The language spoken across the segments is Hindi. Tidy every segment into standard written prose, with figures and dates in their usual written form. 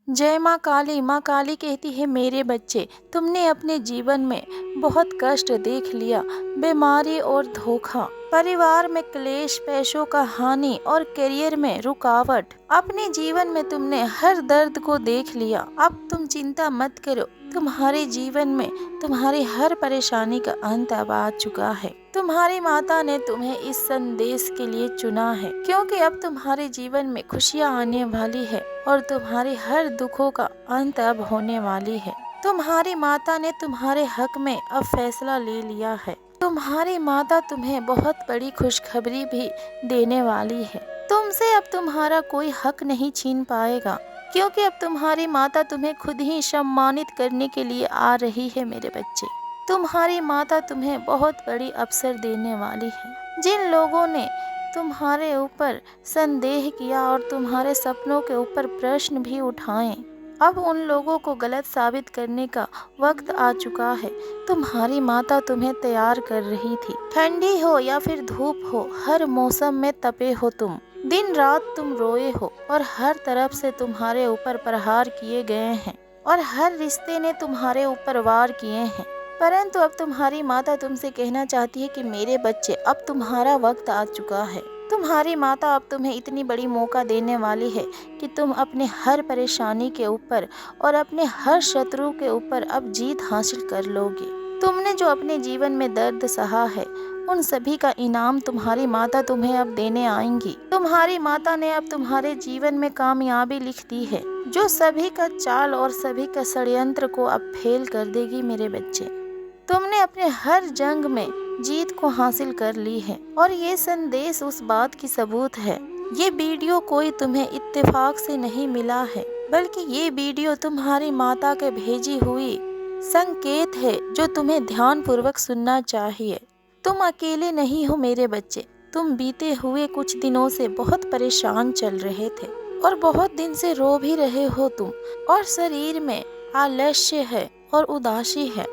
जय माँ काली कहती है, मेरे बच्चे, तुमने अपने जीवन में बहुत कष्ट देख लिया, बीमारी और धोखा, परिवार में क्लेश, पैसों का हानि और करियर में रुकावट। अपने जीवन में तुमने हर दर्द को देख लिया। अब तुम चिंता मत करो, तुम्हारे जीवन में तुम्हारी हर परेशानी का अंत अब आ चुका है। तुम्हारी माता ने तुम्हें इस संदेश के लिए चुना है, क्योंकि अब तुम्हारे जीवन में खुशियाँ आने वाली है और तुम्हारे हर दुखों का अंत अब होने वाली है। तुम्हारी माता ने तुम्हारे हक में अब फैसला ले लिया है। तुम्हारी माता तुम्हें बहुत बड़ी खुशखबरी भी देने वाली है। तुमसे अब तुम्हारा कोई हक नहीं छीन पाएगा, क्योंकि अब तुम्हारी माता तुम्हें खुद ही सम्मानित करने के लिए आ रही है। मेरे बच्चे, तुम्हारी माता तुम्हें बहुत बड़ी अवसर देने वाली है। जिन लोगों ने तुम्हारे ऊपर संदेह किया और तुम्हारे सपनों के ऊपर प्रश्न भी उठाए, अब उन लोगों को गलत साबित करने का वक्त आ चुका है। तुम्हारी माता तुम्हें तैयार कर रही थी। ठंडी हो या फिर धूप हो, हर मौसम में तपे हो तुम, दिन रात तुम रोए हो और हर तरफ से तुम्हारे ऊपर प्रहार किए गए हैं और हर रिश्ते ने तुम्हारे ऊपर वार किए हैं। परंतु अब तुम्हारी माता तुमसे कहना चाहती है कि मेरे बच्चे, अब तुम्हारा वक्त आ चुका है। तुम्हारी माता अब तुम्हें इतनी बड़ी मौका देने वाली है कि तुम अपने हर परेशानी के ऊपर और अपने हर शत्रु के ऊपर अब जीत हासिल कर लोगे। तुमने जो अपने जीवन में दर्द सहा है, उन सभी का इनाम तुम्हारी माता तुम्हें अब देने आएंगी। तुम्हारी माता ने अब तुम्हारे जीवन में कामयाबी लिख दी है, जो सभी का चाल और सभी का षड्यंत्र को अब फेल कर देगी। मेरे बच्चे, तुमने अपने हर जंग में जीत को हासिल कर ली है और ये संदेश उस बात की सबूत है। ये वीडियो कोई तुम्हें इत्तेफाक से नहीं मिला है, बल्कि ये वीडियो तुम्हारी माता के भेजी हुई संकेत है, जो तुम्हें ध्यान पूर्वक सुनना चाहिए। तुम अकेले नहीं हो मेरे बच्चे। तुम बीते हुए कुछ दिनों से बहुत परेशान चल रहे थे और बहुत दिन से रो भी रहे हो तुम, और शरीर में आलस्य है और उदासी है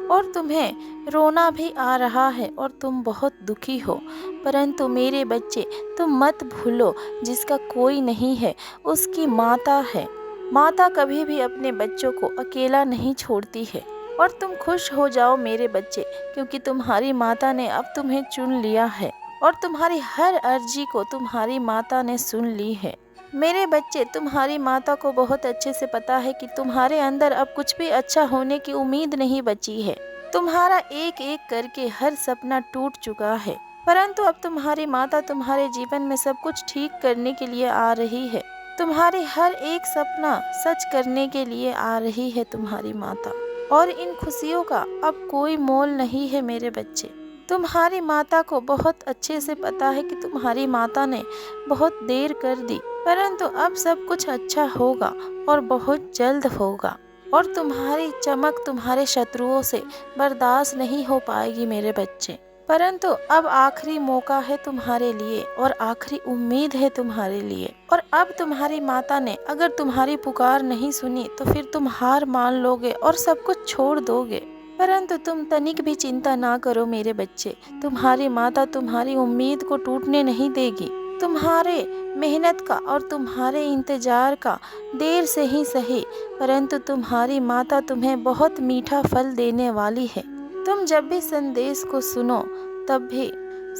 और तुम्हें रोना भी आ रहा है और तुम बहुत दुखी हो। परंतु मेरे बच्चे, तुम मत भूलो, जिसका कोई नहीं है उसकी माता है। माता कभी भी अपने बच्चों को अकेला नहीं छोड़ती है। और तुम खुश हो जाओ मेरे बच्चे, क्योंकि तुम्हारी माता ने अब तुम्हें चुन लिया है और तुम्हारी हर अर्जी को तुम्हारी माता ने सुन ली है। मेरे बच्चे, तुम्हारी माता को बहुत अच्छे से पता है कि तुम्हारे अंदर अब कुछ भी अच्छा होने की उम्मीद नहीं बची है। तुम्हारा एक एक करके हर सपना टूट चुका है, परंतु अब तुम्हारी माता तुम्हारे जीवन में सब कुछ ठीक करने के लिए आ रही है। तुम्हारी हर एक सपना सच करने के लिए आ रही है तुम्हारी माता, और इन खुशियों का अब कोई मोल नहीं है। मेरे बच्चे, तुम्हारी माता को बहुत अच्छे से पता है कि तुम्हारी माता ने बहुत देर कर दी, परंतु अब सब कुछ अच्छा होगा और बहुत जल्द होगा, और तुम्हारी चमक तुम्हारे शत्रुओं से बर्दाश्त नहीं हो पाएगी मेरे बच्चे। परंतु अब आखिरी मौका है तुम्हारे लिए और आखिरी उम्मीद है तुम्हारे लिए। और अब तुम्हारी माता ने अगर तुम्हारी पुकार नहीं सुनी तो फिर तुम हार मान लोगे और सब कुछ छोड़ दोगे। परंतु तुम तनिक भी चिंता ना करो मेरे बच्चे, तुम्हारी माता तुम्हारी उम्मीद को टूटने नहीं देगी। तुम्हारे मेहनत का और तुम्हारे इंतजार का देर से ही सही, परंतु तुम्हारी माता तुम्हें बहुत मीठा फल देने वाली है। तुम जब भी संदेश को सुनो तब भी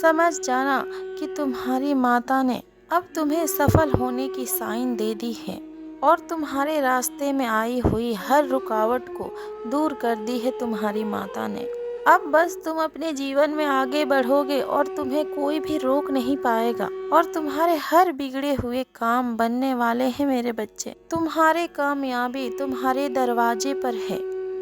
समझ जाना कि तुम्हारी माता ने अब तुम्हें सफल होने की साइन दे दी है और तुम्हारे रास्ते में आई हुई हर रुकावट को दूर कर दी है तुम्हारी माता ने। अब बस तुम अपने जीवन में आगे बढ़ोगे और तुम्हें कोई भी रोक नहीं पाएगा, और तुम्हारे हर बिगड़े हुए काम बनने वाले हैं मेरे बच्चे। तुम्हारे कामयाबी तुम्हारे दरवाजे पर है।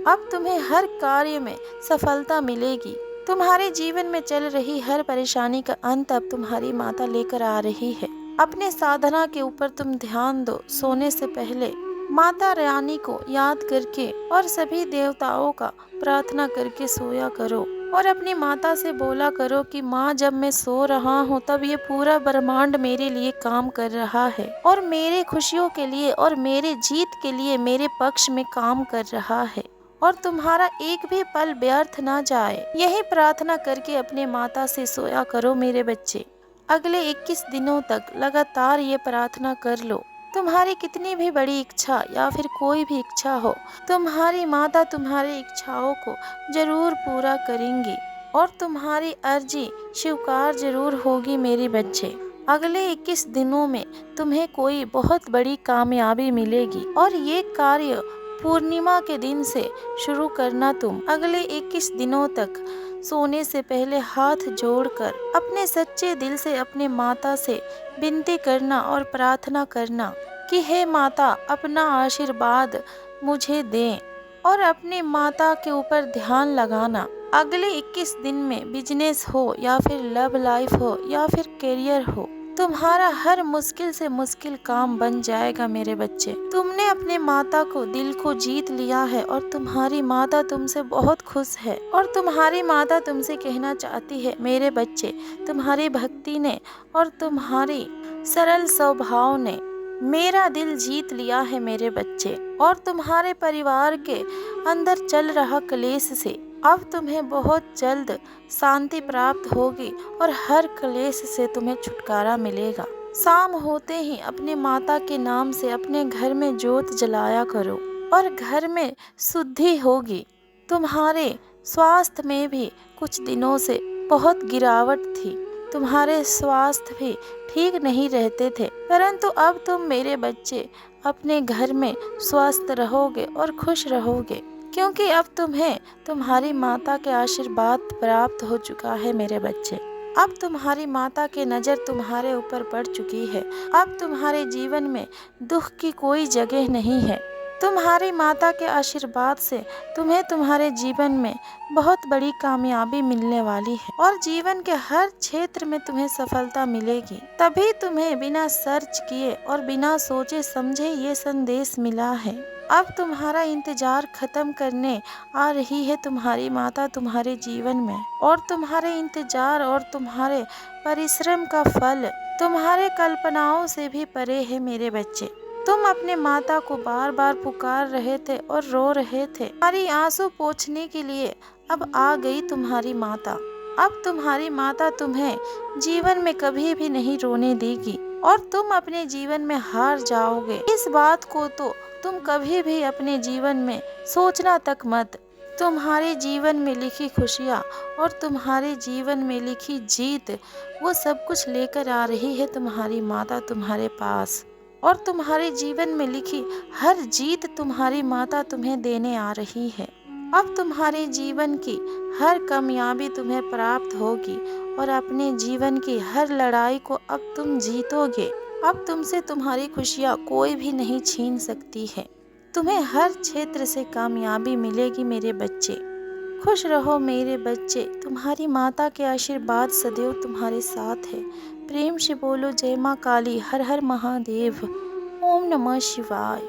अब तुम्हें हर कार्य में सफलता मिलेगी। तुम्हारे जीवन में चल रही हर परेशानी का अंत अब तुम्हारी माता लेकर आ रही है। अपने साधना के ऊपर तुम ध्यान दो। सोने से पहले माता रानी को याद करके और सभी देवताओं का प्रार्थना करके सोया करो, और अपनी माता से बोला करो कि माँ, जब मैं सो रहा हूँ तब ये पूरा ब्रह्मांड मेरे लिए काम कर रहा है और मेरे खुशियों के लिए और मेरे जीत के लिए मेरे पक्ष में काम कर रहा है, और तुम्हारा एक भी पल व्यर्थ ना जाए। यही प्रार्थना करके अपने माता से सोया करो मेरे बच्चे। अगले 21 दिनों तक लगातार ये प्रार्थना कर लो, तुम्हारी कितनी भी बड़ी इच्छा या फिर कोई भी इच्छा हो, तुम्हारी माता तुम्हारी इच्छाओं को जरूर पूरा करेंगी और तुम्हारी अर्जी स्वीकार जरूर होगी मेरे बच्चे। अगले 21 दिनों में तुम्हें कोई बहुत बड़ी कामयाबी मिलेगी और ये कार्य पूर्णिमा के दिन से शुरू करना। तुम अगले 21 दिनों तक सोने से पहले हाथ जोड़कर अपने सच्चे दिल से अपने माता से विनती करना और प्रार्थना करना कि हे माता, अपना आशीर्वाद मुझे दें और अपनी माता के ऊपर ध्यान लगाना। अगले 21 दिन में बिजनेस हो या फिर लव लाइफ हो या फिर करियर हो, तुम्हारा हर मुश्किल से मुश्किल काम बन जाएगा मेरे बच्चे। तुमने अपने माता को दिल को जीत लिया है और तुम्हारी माता तुमसे बहुत खुश है और तुम्हारी माता तुमसे कहना चाहती है मेरे बच्चे, तुम्हारी भक्ति ने और तुम्हारी सरल स्वभाव ने मेरा दिल जीत लिया है मेरे बच्चे। और तुम्हारे परिवार के अंदर चल रहा क्लेश से अब तुम्हें बहुत जल्द शांति प्राप्त होगी और हर क्लेश से तुम्हें छुटकारा मिलेगा। शाम होते ही अपने माता के नाम से अपने घर में जोत जलाया करो और घर में शुद्धि होगी। तुम्हारे स्वास्थ्य में भी कुछ दिनों से बहुत गिरावट थी, तुम्हारे स्वास्थ्य भी ठीक नहीं रहते थे, परंतु अब तुम मेरे बच्चे अपने घर में स्वस्थ रहोगे और खुश रहोगे, क्योंकि अब तुम्हें तुम्हारी माता के आशीर्वाद प्राप्त हो चुका है मेरे बच्चे। अब तुम्हारी माता की नज़र तुम्हारे ऊपर पड़ चुकी है। अब तुम्हारे जीवन में दुख की कोई जगह नहीं है। तुम्हारी माता के आशीर्वाद से तुम्हें तुम्हारे जीवन में बहुत बड़ी कामयाबी मिलने वाली है और जीवन के हर क्षेत्र में तुम्हें सफलता मिलेगी। तभी तुम्हें बिना सर्च किए और बिना सोचे समझे ये संदेश मिला है। अब तुम्हारा इंतजार खत्म करने आ रही है तुम्हारी माता तुम्हारे जीवन में, और तुम्हारे इंतजार और तुम्हारे परिश्रम का फल तुम्हारे कल्पनाओं से भी परे है मेरे बच्चे। तुम अपने माता को बार बार पुकार रहे थे और रो रहे थे, तुम्हारी आंसू पोंछने के लिए अब आ गई तुम्हारी माता। अब तुम्हारी माता तुम्हें जीवन में कभी भी नहीं रोने देगी और तुम अपने जीवन में हार जाओगे, इस बात को तो तुम कभी भी अपने जीवन में सोचना तक मत। तुम्हारे जीवन में लिखी खुशियाँ और तुम्हारे जीवन में लिखी जीत, वो सब कुछ लेकर आ रही है तुम्हारी माता तुम्हारे पास, और तुम्हारे जीवन में लिखी हर जीत तुम्हारी माता तुम्हें देने आ रही है। अब तुम्हारे जीवन की हर कामयाबी तुम्हें प्राप्त होगी और अपने जीवन की हर लड़ाई को अब तुम जीतोगे। अब तुमसे तुम्हारी खुशियाँ कोई भी नहीं छीन सकती है। तुम्हें हर क्षेत्र से कामयाबी मिलेगी मेरे बच्चे। खुश रहो मेरे बच्चे, तुम्हारी माता के आशीर्वाद सदैव तुम्हारे साथ है। प्रेम से बोलो जय माँ काली, हर हर महादेव, ओम नमः शिवाय।